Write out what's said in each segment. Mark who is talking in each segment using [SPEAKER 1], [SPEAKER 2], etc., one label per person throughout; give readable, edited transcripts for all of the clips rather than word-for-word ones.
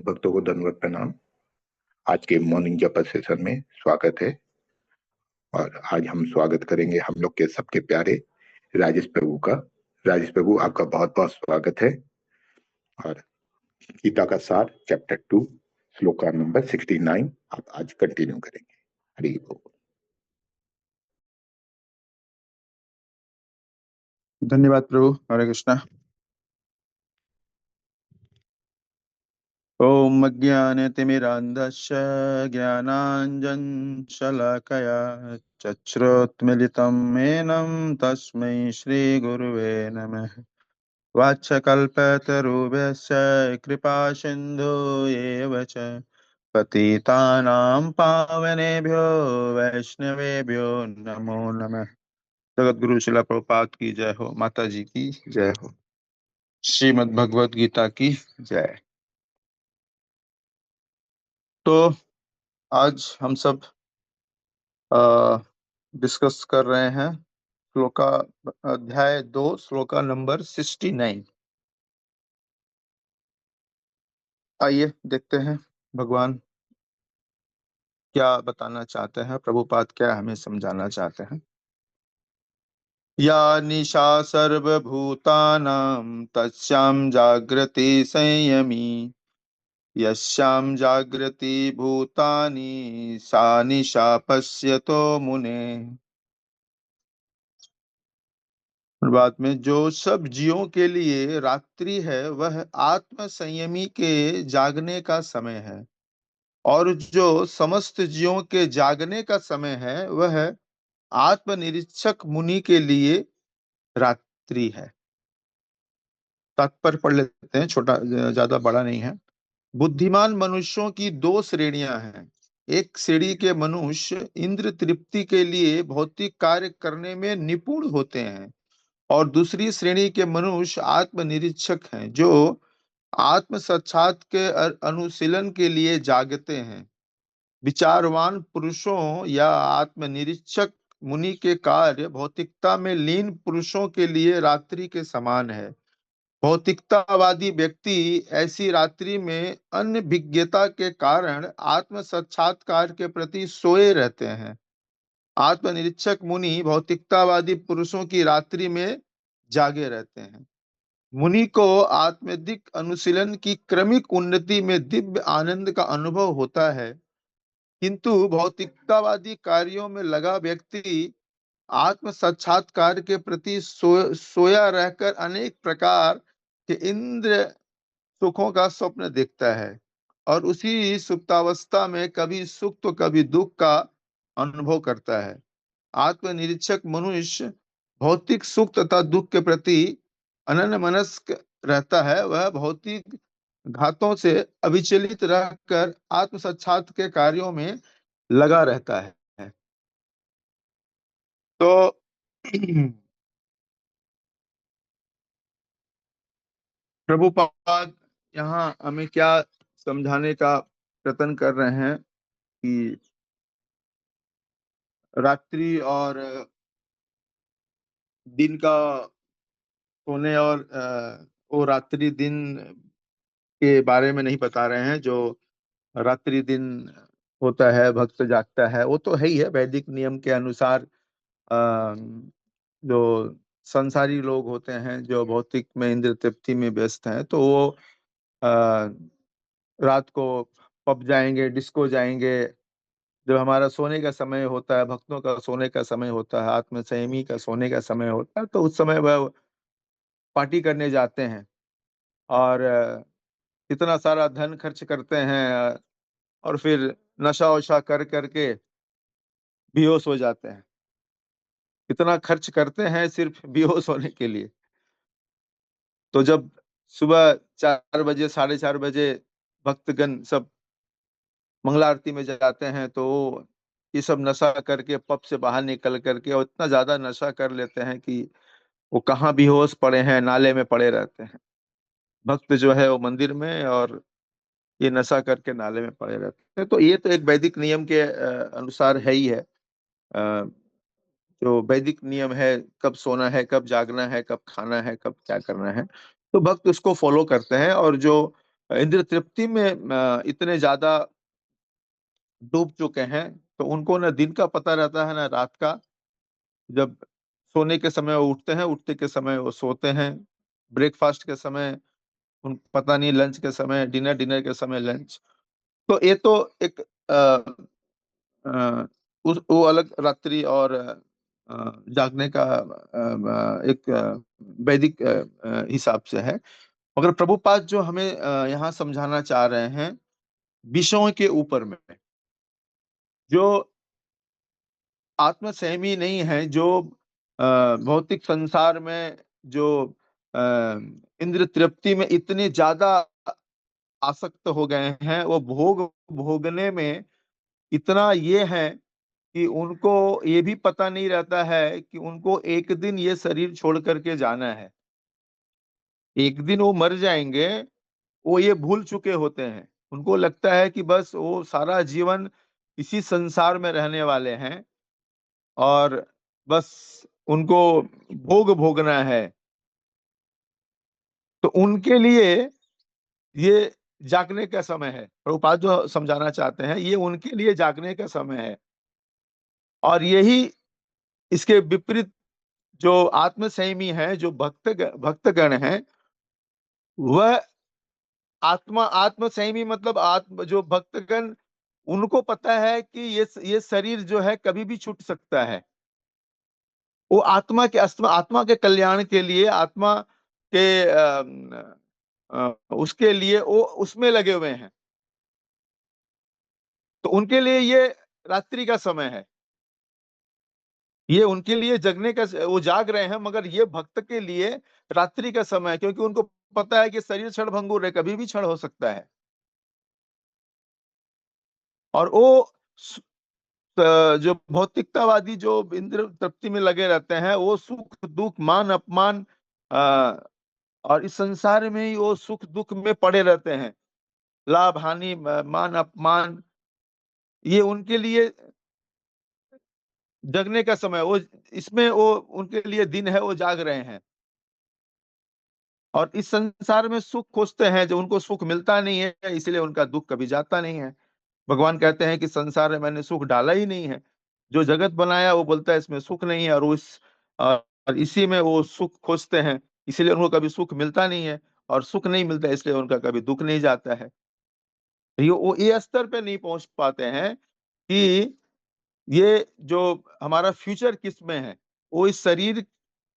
[SPEAKER 1] भक्तों को दंडवत प्रणाम। आज के मॉर्निंग जप सेशन में स्वागत है। और आज हम स्वागत करेंगे हम लोग के सबके प्यारे राजेश प्रभु का। राजेश प्रभु, आपका बहुत बहुत स्वागत है। और गीता का सार चैप्टर 2 श्लोका नंबर 69 आप आज कंटिन्यू करेंगे। हरि बोल।
[SPEAKER 2] धन्यवाद प्रभु। हरे कृष्णा। ओम अज्ञानतिमिरान्धस्य ज्ञानाञ्जनशलाकया चक्षुरुन्मीलितं येन तस्मै श्रीगुरुवे नमः। वाञ्छकल्पतरुभ्यश्च कृपासिन्धु एव च पतितानां पावनेभ्यो वैष्णवेभ्यो नमो नमः। जगद्गुरु श्रील प्रभुपाद की जय हो। माता जी की जय हो। श्रीमद् भगवद गीता की जय। तो आज हम सब डिस्कस कर रहे हैं श्लोका अध्याय 2 श्लोका नंबर 69। आइए देखते हैं भगवान क्या बताना चाहते हैं, प्रभुपाद क्या हमें समझाना चाहते हैं। या निशा सर्वभूतानां तस्यां जागृति संयमी यस्यां जागृति भूतानि सा निशा पश्यतो मुने। बाद में जो सब जीवों के लिए रात्रि है वह आत्म संयमी के जागने का समय है, और जो समस्त जीवों के जागने का समय है वह आत्मनिरीक्षक मुनि के लिए रात्रि है। तात्पर्य पढ़ लेते हैं, छोटा ज्यादा बड़ा नहीं है। बुद्धिमान मनुष्यों की दो श्रेणियां हैं। एक श्रेणी के मनुष्य इंद्र तृप्ति के लिए भौतिक कार्य करने में निपुण होते हैं, और दूसरी श्रेणी के मनुष्य आत्मनिरीक्षक हैं जो आत्म साक्षात के अनुशीलन के लिए जागते हैं। विचारवान पुरुषों या आत्मनिरीक्षक मुनि के कार्य भौतिकता में लीन पुरुषों के लिए रात्रि के समान है। भौतिकतावादी व्यक्ति ऐसी रात्रि में अन्य विज्ञता के कारण आत्म साक्षात्कार के प्रति सोए रहते हैं। आत्मनिरीक्षक मुनि भौतिकतावादी पुरुषों की रात्रि में जागे रहते हैं। मुनि को आत्मदिक अनुशीलन की क्रमिक उन्नति में दिव्य आनंद का अनुभव होता है, किंतु भौतिकतावादी कार्यों में लगा व्यक्ति आत्म साक्षात्कार के प्रति सोया रहकर अनेक प्रकार के इंद्र सुखों का स्वप्न देखता है, और उसी सुप्तावस्था में कभी सुख तो कभी दुख का अनुभव करता है। आत्मनिरीक्षक मनुष्य भौतिक सुख तथा दुख के प्रति अनन्यमनस्क रहता है। वह भौतिक घातों से अविचलित रहकर आत्म साक्षात के कार्यों में लगा रहता है। तो प्रभुपाद यहाँ हमें क्या समझाने का प्रयत्न कर रहे हैं कि रात्रि और दिन का सोने और वो रात्रि दिन के बारे में नहीं बता रहे हैं। जो रात्रि दिन होता है, भक्त जागता है, वो तो है ही है। वैदिक नियम के अनुसार जो संसारी लोग होते हैं जो भौतिक में इंद्र तृप्ति में व्यस्त हैं, तो वो रात को पब जाएंगे, डिस्को जाएंगे। जब हमारा सोने का समय होता है, भक्तों का सोने का समय होता है, आत्म संयमी का सोने का समय होता है, तो उस समय वह पार्टी करने जाते हैं और इतना सारा धन खर्च करते हैं, और फिर नशा वशा कर करके बेहोश हो जाते हैं। इतना खर्च करते हैं सिर्फ बेहोश होने के लिए। तो जब सुबह 4 बजे 4:30 बजे भक्तगण सब मंगला आरती में जाते हैं, तो ये सब नशा करके पब से बाहर निकल करके और इतना ज्यादा नशा कर लेते हैं कि वो कहाँ बेहोश पड़े हैं, नाले में पड़े रहते हैं। भक्त जो है वो मंदिर में, और ये नशा करके नाले में पड़े रहते हैं। तो ये तो एक वैदिक नियम के अनुसार है ही है। जो वैदिक नियम है, कब सोना है, कब जागना है, कब खाना है, कब क्या करना है, तो भक्त उसको फॉलो करते हैं। और जो इंद्र तृप्ति में इतने ज्यादा डूब चुके हैं, तो उनको न दिन का पता रहता है न रात का। जब सोने के समय वो उठते हैं, उठते के समय वो सोते हैं, ब्रेकफास्ट के समय उन पता नहीं, लंच के समय डिनर, डिनर के समय लंच। तो ये तो एक अ, उस वो अलग रात्रि और जागने का एक वैदिक हिसाब से है। मगर प्रभुपाद जो हमें यहाँ समझाना चाह रहे हैं विषयों के ऊपर में, जो आत्म संयमी नहीं है, जो भौतिक संसार में जो अ, इंद्र तृप्ति में इतने ज्यादा आसक्त हो गए हैं, वो भोग भोगने में इतना ये है कि उनको ये भी पता नहीं रहता है कि उनको एक दिन ये शरीर छोड़ करके जाना है, एक दिन वो मर जाएंगे। वो ये भूल चुके होते हैं, उनको लगता है कि बस वो सारा जीवन इसी संसार में रहने वाले हैं और बस उनको भोग भोगना है। तो उनके लिए ये जागने का समय है। प्रभुपाद जो समझाना चाहते हैं, ये उनके लिए जागने का समय है। और यही इसके विपरीत जो आत्म संयमी है, जो भक्तगण हैं, वह आत्म संयमी मतलब आत्म जो भक्तगण, उनको पता है कि ये शरीर जो है कभी भी छूट सकता है। वो आत्मा के कल्याण के लिए, आत्मा के उसके लिए वो उसमें लगे हुए हैं। तो उनके लिए ये रात्रि का समय है, ये उनके लिए जगने का, वो जाग रहे हैं, मगर ये भक्त के लिए रात्रि का समय है, क्योंकि उनको पता है कि शरीर क्षण भंगुर है, कभी भी क्षण हो सकता है। और वो जो भौतिकतावादी जो इंद्र तृप्ति में लगे रहते हैं, वो सुख दुख मान अपमान आ, और इस संसार में ही वो सुख दुख में पड़े रहते हैं। लाभ हानि, मान अपमान, ये उनके लिए जगने का समय, वो इसमें वो उनके लिए दिन है, वो जाग रहे हैं। और इस संसार में सुख खोजते हैं, जो उनको सुख मिलता नहीं है, इसलिए उनका दुख कभी जाता नहीं है। भगवान कहते हैं कि संसार में मैंने सुख डाला ही नहीं है। जो जगत बनाया वो बोलता है इसमें सुख नहीं है, और और इसी में वो सुख खोजते हैं, इसलिए उनको कभी सुख मिलता नहीं है। और सुख नहीं मिलता है, इसलिए उनका कभी दुख नहीं जाता है। ये वो ये स्तर पे नहीं पहुंच पाते हैं कि ये जो हमारा फ्यूचर किस में है, वो इस शरीर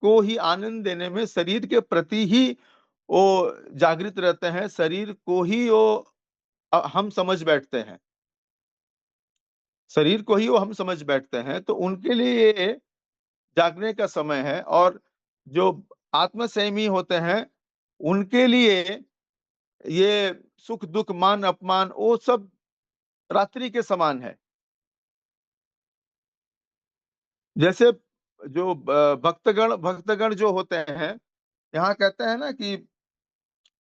[SPEAKER 2] को ही आनंद देने में, शरीर के प्रति ही वो जागृत रहते हैं, शरीर को ही वो हम समझ बैठते हैं, शरीर को ही वो हम समझ बैठते हैं। तो उनके लिए ये जागने का समय है। और जो आत्म संयमी होते हैं, उनके लिए ये सुख दुख मान अपमान वो सब रात्रि के समान है। जैसे जो भक्तगण जो होते हैं, यहाँ कहते हैं ना कि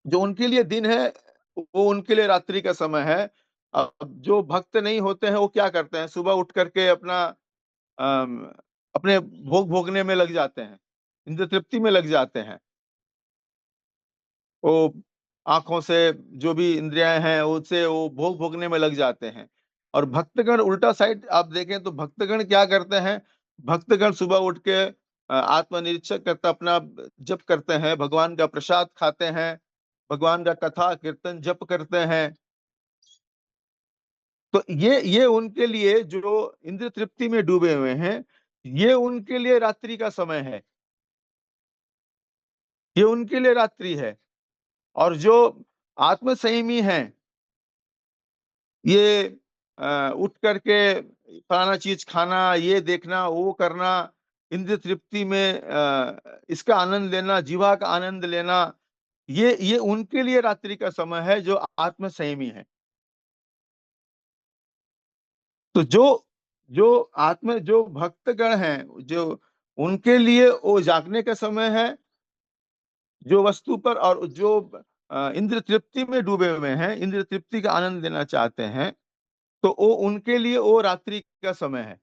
[SPEAKER 2] जो उनके लिए दिन है, वो उनके लिए रात्रि का समय है। अब जो भक्त नहीं होते हैं, वो क्या करते हैं, सुबह उठ करके अपना अम, अपने भोग भोगने में लग जाते हैं, इंद्र तृप्ति में लग जाते हैं। वो आंखों से जो भी इंद्रियां हैं उससे वो भोग भोगने में लग जाते हैं। और भक्तगण उल्टा साइड आप देखें तो भक्तगण क्या करते हैं, भक्तगण सुबह उठ के आत्मनिरीक्षण करता अपना जप करते हैं, भगवान का प्रसाद खाते हैं, भगवान का कथा कीर्तन जप करते हैं। तो ये उनके लिए जो इंद्र तृप्ति में डूबे हुए हैं, ये उनके लिए रात्रि का समय है, ये उनके लिए रात्रि है। और जो आत्म संयमी हैं, ये उठ करके फलाना चीज खाना, ये देखना वो करना, इंद्र तृप्ति में इसका आनंद लेना, जीवा का आनंद लेना, ये उनके लिए रात्रि का समय है, जो आत्म संयमी है। तो जो भक्तगण हैं, जो उनके लिए वो जागने का समय है, जो वस्तु पर, और जो इंद्र तृप्ति में डूबे हुए हैं, इंद्र तृप्ति का आनंद लेना चाहते हैं, तो वो उनके लिए वो रात्रि का समय है।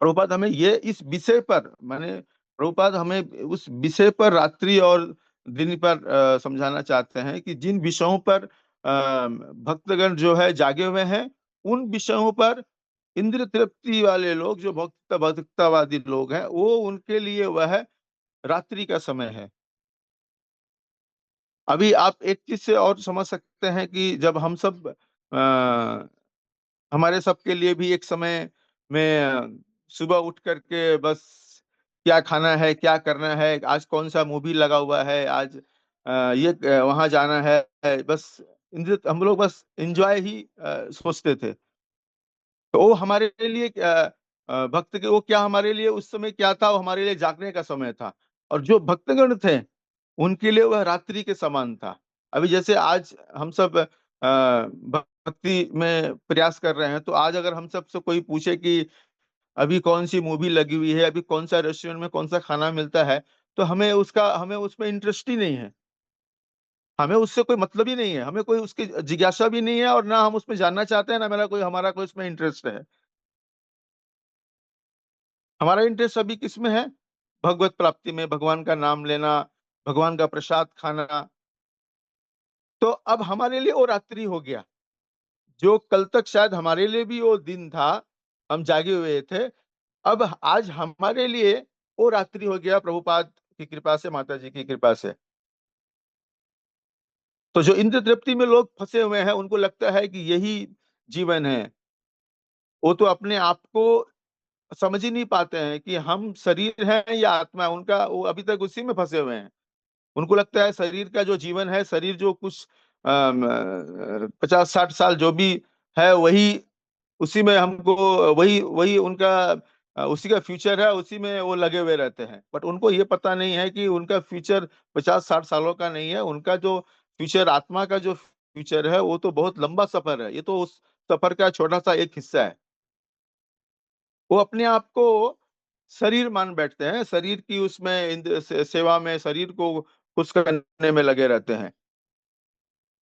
[SPEAKER 2] प्रभुपाद हमें ये इस विषय पर, माने प्रभुपाद हमें उस विषय पर रात्रि और दिन पर समझाना चाहते हैं कि जिन विषयों पर भक्तगण जो है जागे हुए हैं, उन विषयों पर इंद्र तृप्ति वाले लोग, जो भक्तवादी लोग हैं, वो उनके लिए वह रात्रि का समय है। अभी आप एक चीज से और समझ सकते हैं कि जब हम सब हमारे सबके लिए भी एक समय में सुबह उठ करके बस क्या खाना है, क्या करना है, आज कौन सा मूवी लगा हुआ है, आज वहां जाना है, बस हम लोग बस एंजॉय ही सोचते थे। तो वो हमारे लिए भक्त के वो क्या हमारे लिए उस समय क्या था, वो हमारे लिए जागने का समय था। और जो भक्तगण थे उनके लिए वह रात्रि के समान था। अभी जैसे आज हम सब भक्ति में प्रयास कर रहे हैं, तो आज अगर हम सब से कोई पूछे कि अभी कौन सी मूवी लगी हुई है, अभी कौन सा रेस्टोरेंट में कौन सा खाना मिलता है, तो हमें उसमें इंटरेस्ट ही नहीं है। हमें उससे कोई मतलब ही नहीं है, हमें कोई उसकी जिज्ञासा भी नहीं है, और ना हम उसमें जानना चाहते हैं, ना हमारा कोई उसमें इंटरेस्ट है। हमारा इंटरेस्ट अभी किस में है? भगवत प्राप्ति में, भगवान का नाम लेना, भगवान का प्रसाद खाना। तो अब हमारे लिए वो रात्रि हो गया, जो कल तक शायद हमारे लिए भी वो दिन था, हम जागे हुए थे। अब आज हमारे लिए वो रात्रि हो गया, प्रभुपाद की कृपा से, माता जी की कृपा से। तो जो इंद्र तृप्ति में लोग फंसे हुए हैं, उनको लगता है कि यही जीवन है। वो तो अपने आप को समझ ही नहीं पाते हैं कि हम शरीर है या आत्मा है। वो अभी तक उसी में फंसे हुए हैं। उनको लगता है शरीर का जो जीवन है, शरीर जो कुछ 50-60 साल जो भी है, वही उसी में हमको, वही वही उनका उसी का फ्यूचर है, उसी में वो लगे हुए रहते हैं। बट उनको ये पता नहीं है कि उनका फ्यूचर 50-60 सालों का नहीं है। उनका जो फ्यूचर, आत्मा का जो फ्यूचर है, वो तो बहुत लंबा सफर है। ये तो उस सफर का छोटा सा एक हिस्सा है। वो अपने आप को शरीर मान बैठते हैं, शरीर की उसमें सेवा में, शरीर को खुश करने में लगे रहते हैं।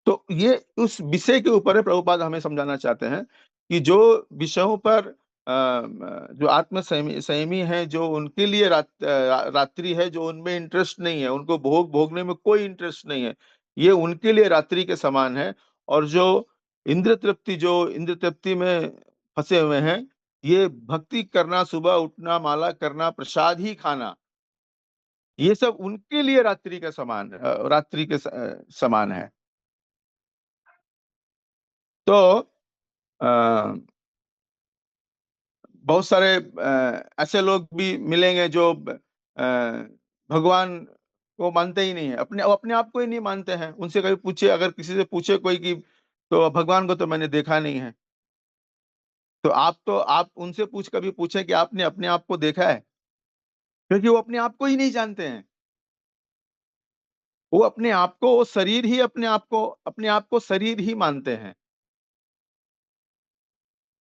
[SPEAKER 2] तो ये उस विषय के ऊपर है, प्रभुपाद हमें समझाना चाहते हैं कि जो विषयों पर जो आत्म संयमी है, जो उनके लिए रात्रि है, जो उनमें इंटरेस्ट नहीं है, उनको भोगने में कोई इंटरेस्ट नहीं है, ये उनके लिए रात्रि के समान है। और जो इंद्र तृप्ति में फंसे हुए हैं, ये भक्ति करना, सुबह उठना, माला करना, प्रसाद ही खाना, ये सब उनके लिए रात्रि के समान है। तो अ, बहुत सारे ऐसे लोग भी मिलेंगे जो भगवान को मानते ही नहीं है, वो अपने आप को ही नहीं मानते हैं। उनसे कभी पूछे, अगर किसी से पूछे कोई कि तो भगवान को तो मैंने देखा नहीं है, तो आप उनसे कभी पूछे कि आपने अपने आप को देखा है? क्योंकि वो अपने आप को ही नहीं जानते हैं। वो अपने आप को, वो शरीर ही अपने आप को शरीर ही मानते हैं।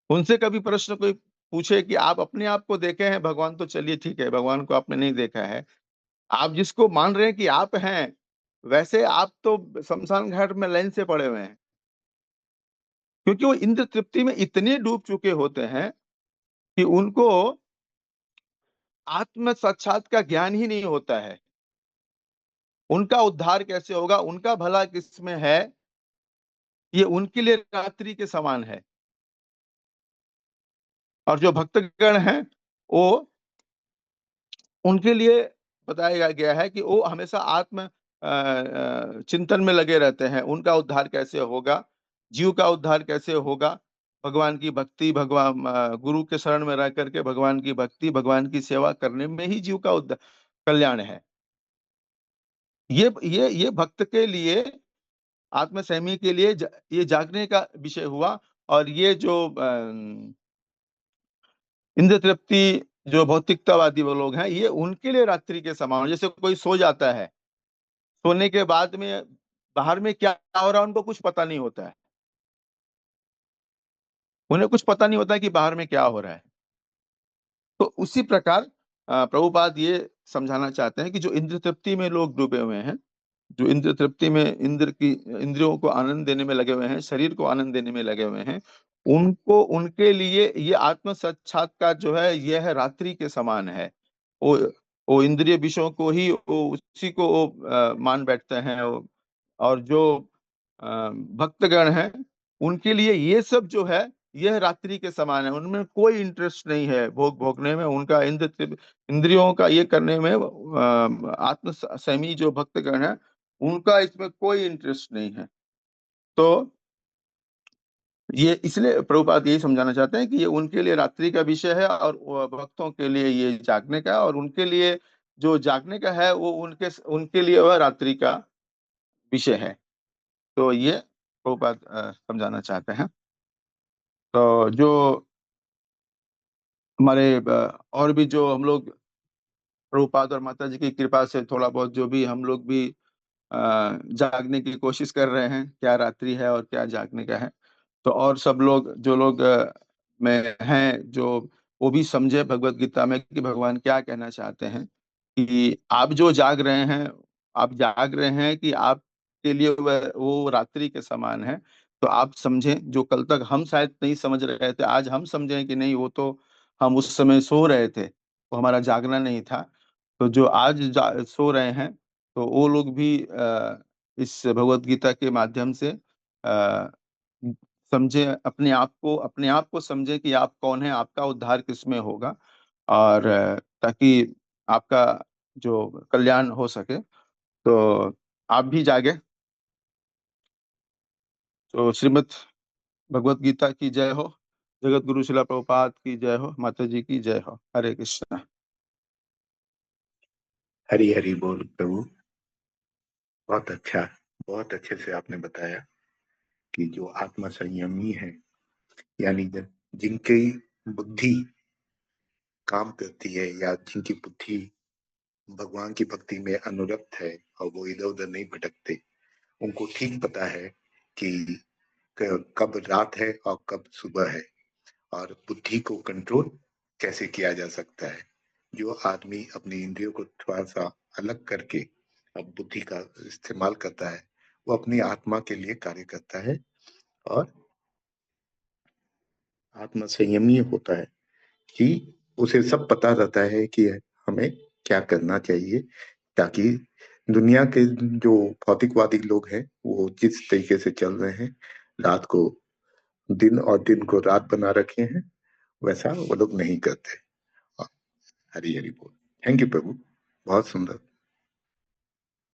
[SPEAKER 2] उनसे कभी प्रश्न कोई पूछे कि आप अपने आप को देखे हैं भगवान? तो चलिए ठीक है, भगवान को आपने नहीं देखा है। आप जिसको मान रहे हैं कि आप हैं, वैसे आप तो शमशान घाट में लाइन से पड़े हुए हैं। क्योंकि वो इंद्र तृप्ति में इतने डूब चुके होते हैं कि उनको आत्म साक्षात का ज्ञान ही नहीं होता है। उनका उद्धार कैसे होगा, उनका भला किसमें है, ये उनके लिए रात्रि के समान है। और जो भक्तगण हैं, वो उनके लिए बताया गया है कि वो हमेशा आत्म चिंतन में लगे रहते हैं। उनका उद्धार कैसे होगा, जीव का उद्धार कैसे होगा, भगवान की भक्ति, भगवान गुरु के शरण में रह करके भगवान की भक्ति, भगवान की सेवा करने में ही जीव का उद्धार, कल्याण है। ये भक्त के लिए, आत्म संयमी के लिए ये जागने का विषय हुआ। और ये जो इंद्र तृप्ति, जो भौतिकतावादी वो लोग हैं, ये उनके लिए रात्रि के समान। जैसे कोई सो जाता है, सोने के बाद में बाहर में क्या हो रहा है उनको कुछ पता नहीं होता है। उन्हें कुछ पता नहीं होता है कि बाहर में क्या हो रहा है। तो उसी प्रकार प्रभुपाद ये समझाना चाहते हैं कि जो इंद्र तृप्ति में लोग डूबे हुए हैं, जो इंद्र तृप्ति में इंद्रियों को आनंद देने में लगे हुए हैं, शरीर को आनंद देने में लगे हुए हैं, उनको, उनके लिए ये आत्म साक्षात का जो है, यह है रात्रि के समान है। वो वो इंद्रिय विषयों को ही उसी को मान बैठते हैं। और जो भक्तगण हैं, उनके लिए ये सब जो है यह रात्रि के समान है। उनमें कोई इंटरेस्ट नहीं है भोग भोगने में, उनका इंद्रियों का ये करने में। आत्म संयमी जो भक्तगण है, उनका इसमें कोई इंटरेस्ट नहीं है। तो ये इसलिए प्रभुपाद यही समझाना चाहते हैं कि ये उनके लिए रात्रि का विषय है, और भक्तों के लिए ये जागने का है। और उनके लिए जो जागने का है, वो उनके उनके लिए वह रात्रि का विषय है। तो ये प्रभुपाद समझाना चाहते हैं। तो जो हमारे और भी जो हम लोग प्रभुपाद और माता जी की कृपा से थोड़ा बहुत जो भी हम लोग भी जागने की कोशिश कर रहे हैं, क्या रात्रि है और क्या जागने का है। तो और सब लोग जो लोग में हैं, जो वो भी समझे भगवत गीता में कि भगवान क्या कहना चाहते हैं। कि आप जो जाग रहे हैं, आप जाग रहे हैं कि आपके लिए वो रात्रि के समान है। तो आप समझें, जो कल तक हम शायद नहीं समझ रहे थे, आज हम समझें कि नहीं, वो तो हम उस समय सो रहे थे, वो हमारा जागना नहीं था। तो जो आज सो रहे हैं, तो वो लोग भी इस भगवत गीता के माध्यम से समझे, अपने आप को समझे कि आप कौन है, आपका उद्धार किसमें होगा। और ताकि आपका जो कल्याण हो सके। तो आप भी जागे। तो श्रीमद् भगवत गीता की जय हो। जगत गुरु शिला प्रभुपाद की जय हो। माता जी की जय हो। हरे कृष्णा।
[SPEAKER 1] हरी हरी बोल प्रभु। बहुत अच्छा, बहुत अच्छे से आपने बताया कि जो आत्मा संयमी है, यानी जिनकी बुद्धि काम करती है, या जिनकी बुद्धि भगवान की भक्ति में अनुरक्त है और वो इधर उधर नहीं भटकते, उनको ठीक पता है कि कब रात है और कब सुबह है, और बुद्धि को कंट्रोल कैसे किया जा सकता है। जो आदमी अपनी इंद्रियों को थोड़ा सा अलग करके अब बुद्धि का इस्तेमाल करता है, वो अपनी आत्मा के लिए कार्य करता है और आत्मा संयमी होता है, कि उसे सब पता रहता है कि हमें क्या करना चाहिए, ताकि दुनिया के जो भौतिकवादी लोग हैं, वो जिस तरीके से चल रहे हैं, रात को दिन और दिन को रात बना रखे हैं, वैसा वो लोग नहीं करते। हरी हरी बोल। थैंक यू प्रभु, बहुत सुंदर।